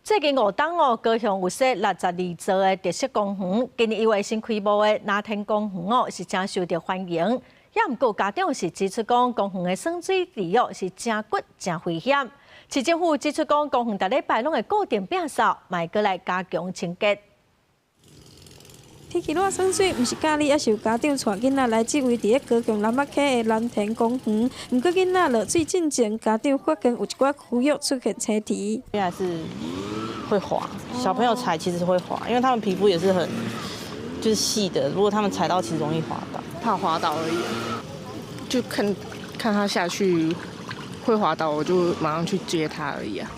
最近5档高雄有设62座的特色公园，今年1月新开幕的蓝天公园是真受到欢迎。也毋过家长是指出讲，公园的耍水池是真骨真危险。市政府指出讲，公园逐礼拜拢会固定摒扫，卖过来加强清洁。天气热耍水，毋是假日，也是有家长带囡仔来这位伫高雄南北溪的蓝田公园。毋过囡仔落水进前，家长发现有一寡区域出现青蹄。原来是会滑，小朋友踩其实会滑，因为他们皮肤也是很就是细的，如果他们踩到，其实容易滑倒。怕滑倒而已，就看他下去会滑倒，我就马上去接他而已啊。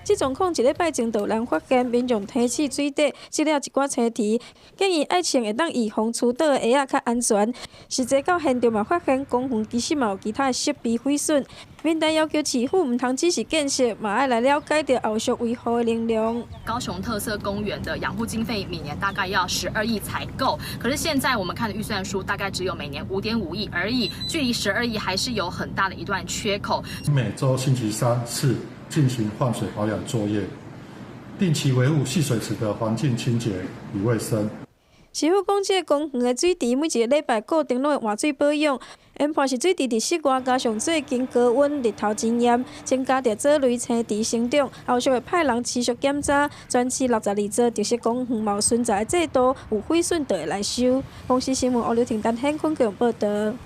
这状况一礼拜前就有人发现，民众提起水底积了一寡青蹄，建议爱穿会当预防出倒的鞋仔较安全。实际到现场嘛，发现公园其实嘛有其他的设备毁损。民代要求市府唔通只是建设，嘛爱来了解到后续维护的能量。高雄特色公园的养护经费每年大概要12亿才够，可是现在我们看的预算书大概只有每年5.5亿而已，距离12亿还是有很大的一段缺口。每周星期3、4进行换水保养作业，定期维护戏水池的环境清洁与卫生。市府讲，这公园的水池每一个礼拜固定拢会换水保养，研判是水池伫室外加上最近高温、日头真炎，增加着藻类青蹄生长。后续会派人持续检查，全市62座特色公园有存在的制度有毁损，就会来修。公司新闻吴柳婷、陈显坤报道。